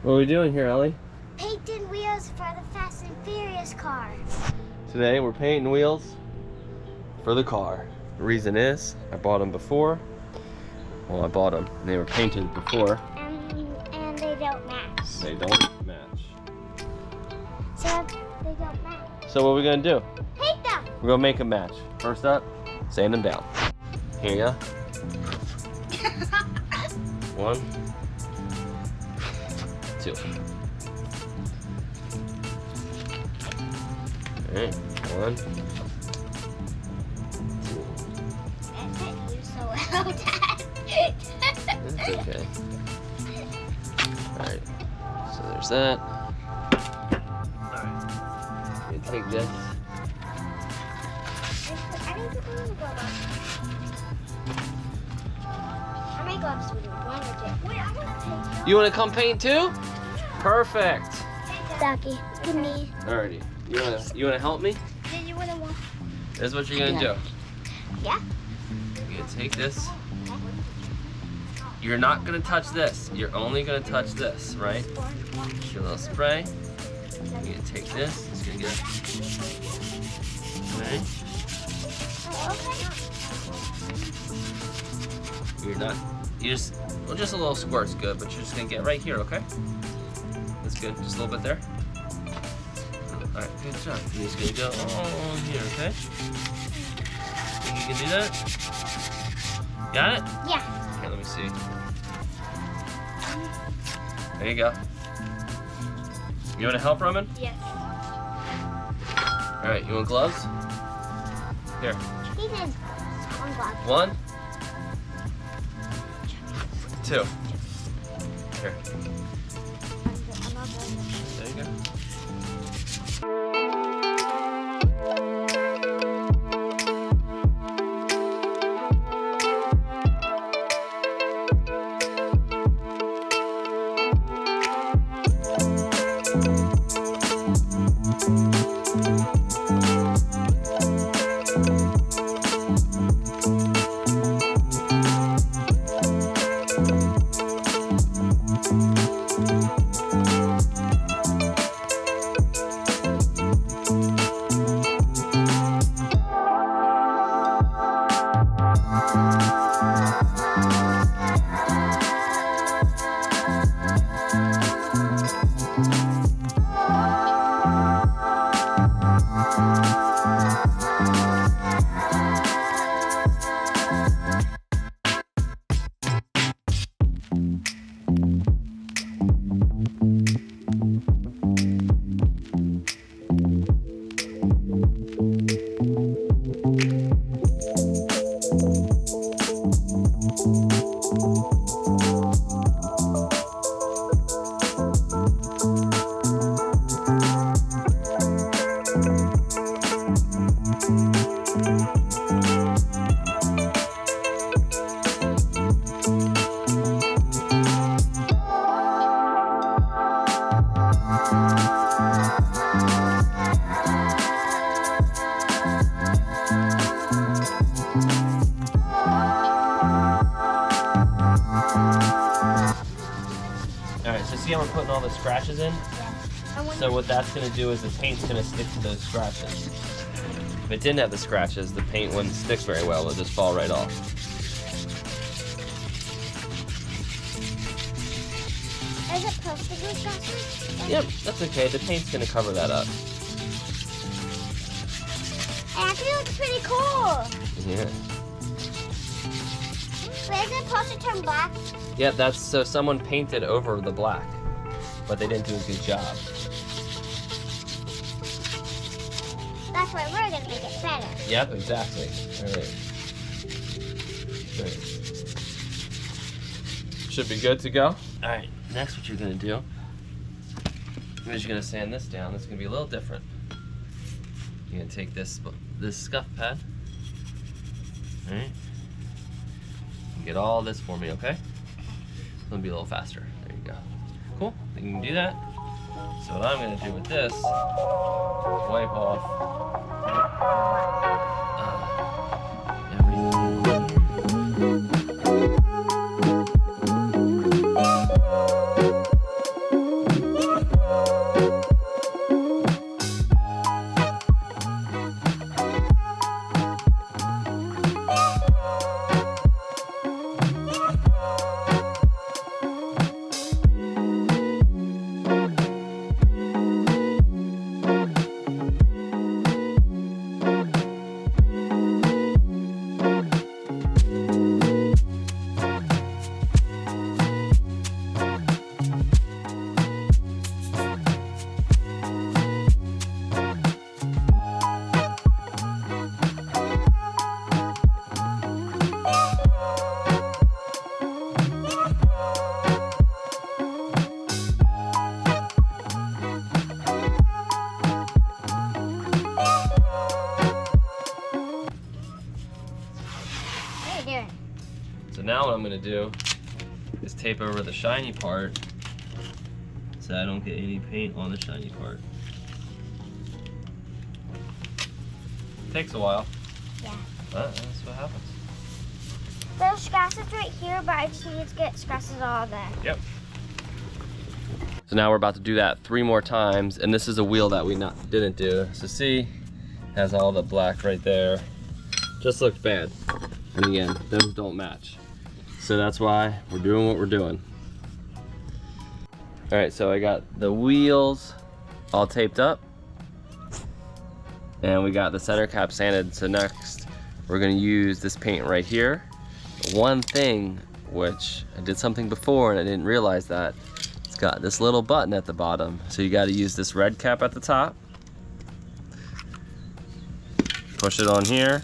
What are we doing here, Ellie? Painting wheels for the Fast and Furious cars. Today we're painting wheels for the car. The reason is, I bought them before. Well, I bought them and they were painted before. And they don't match. They don't match. So they don't match. So what are we gonna do? Paint them! We're gonna make a match. First up, sand them down. Here you go. 1, 2. Alright, 1, 2. That hit you so well, Dad. That's okay. Alright, so there's that. Alright, you take this. I need to put my gloves. How many gloves do we need? 1 or 2? Wait, I want to take You want to come paint too? Perfect. Ducky, give me. Alrighty. You wanna help me? Yeah, you want to walk? This is what you're gonna do. Yeah? You're gonna take this. You're not gonna touch this. You're only gonna touch this, right? Get your little spray. You're gonna take this. It's gonna get. Alright. You're not. You just. Well, just a little squirt's good, but you're just gonna get right here, okay? That's good. Just a little bit there. Alright, good job. You're just gonna go all here, okay? Think you can do that? Got it? Yeah. Okay, let me see. There you go. You want to help, Roman? Yes. Alright, you want gloves? Here. He says 1 glove. 1, 2. Here. There you go. Alright, so see how we're putting all the scratches in? Yeah. So what that's going to do is the paint's going to stick to those scratches. If it didn't have the scratches, the paint wouldn't stick very well. It'll just fall right off. Is it supposed to be scratches? Yep, that's okay. The paint's going to cover that up. It actually looks pretty cool. Yeah. But is it supposed to turn black? Yeah, that's so someone painted over the black, but they didn't do a good job. That's why we're going to make it better. Yep, exactly. All right. Great. Should be good to go. All right, next what you're gonna do is you're gonna sand this down. It's gonna be a little different. You're gonna take this scuff pad. All right. Get all this for me, okay? It's gonna be a little faster. There you go. Cool. You can do that. So what I'm gonna do with this, wipe off everything. gonna do is tape over the shiny part so I don't get any paint on the shiny part. Takes a while. Yeah. But that's what happens. There's scratches right here, but I just need to get scratches all there. Yep. So now we're about to do that 3 more times, and this is a wheel that we didn't do. So see, has all the black right there. Just looked bad. And again, those don't match. So that's why we're doing what we're doing. All right, so I got the wheels all taped up, and we got the center cap sanded. So next, we're gonna use this paint right here. One thing, which I did something before and I didn't realize that, it's got this little button at the bottom. So you gotta use this red cap at the top. Push it on here,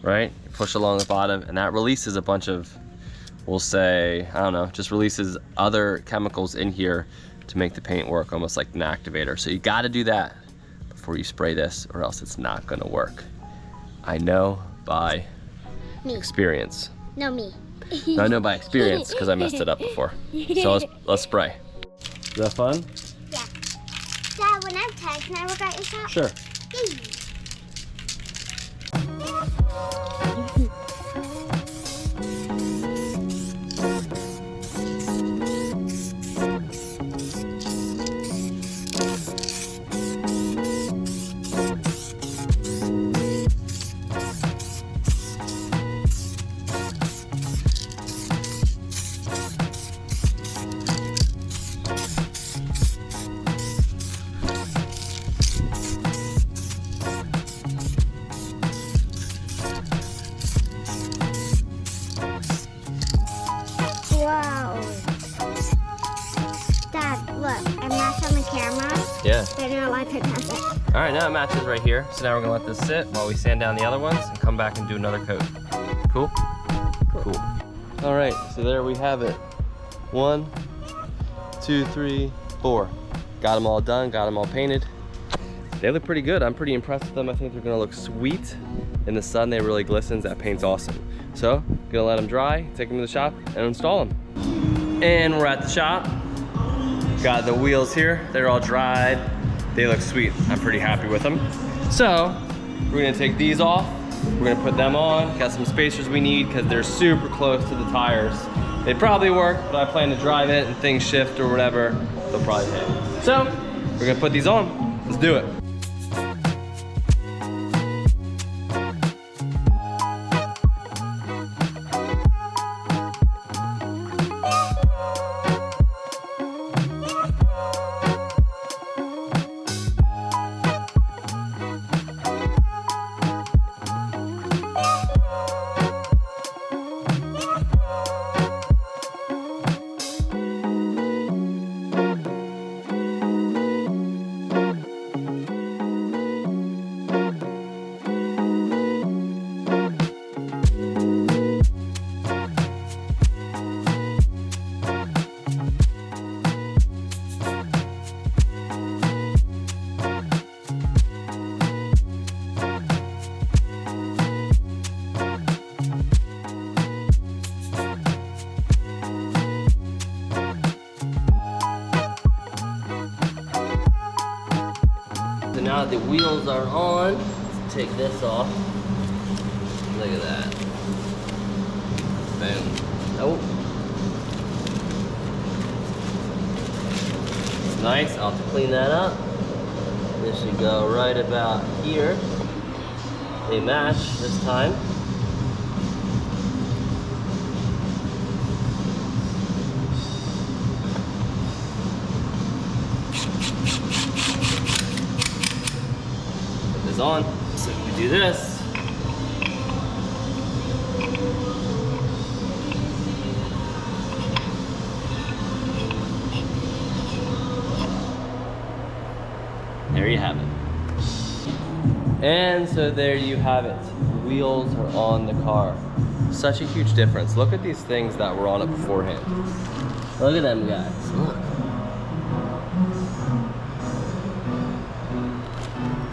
right? Push along the bottom, and that releases a bunch of, we'll say, I don't know, just releases other chemicals in here to make the paint work almost like an activator. So you gotta do that before you spray this, or else it's not gonna work. I know by experience. No, me. I know by experience because I messed it up before. So let's spray. Is that fun? Yeah. Dad, when I'm 10, can I work at your shop? Sure. Wow. Dad, look, I matched on the camera. Yeah. But I didn't like to test it. All right, now it matches right here. So now we're gonna let this sit while we sand down the other ones and come back and do another coat. Cool? Cool. All right, so there we have it. 1, 2, 3, 4. Got them all done, got them all painted. They look pretty good. I'm pretty impressed with them. I think they're gonna look sweet. In the sun, they really glistens. That paint's awesome. So, gonna let them dry, take them to the shop, and install them. And we're at the shop. Got the wheels here. They're all dried. They look sweet. I'm pretty happy with them. So, we're gonna take these off. We're gonna put them on. Got some spacers we need because they're super close to the tires. They probably work, but I plan to drive it and things shift or whatever, they'll probably hit. So, we're gonna put these on. Let's do it. Now that the wheels are on, let's take this off. Look at that. Boom. Oh. It's nice. I'll have to clean that up. This should go right about here. They match this time. On. So we do this. There you have it. And so there you have it. The wheels are on the car. Such a huge difference. Look at these things that were on it beforehand. Look at them guys. Look.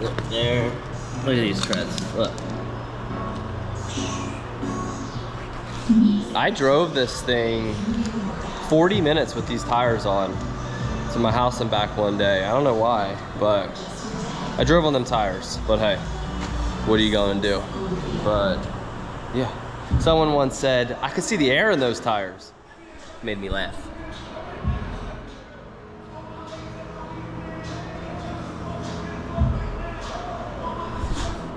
Look there. Look at these treads. Look. I drove this thing 40 minutes with these tires on to my house and back one day. I don't know why, but I drove on them tires. But hey, what are you gonna do? But yeah, someone once said, I could see the air in those tires. Made me laugh.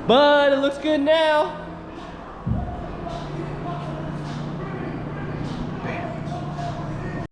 But it looks good now.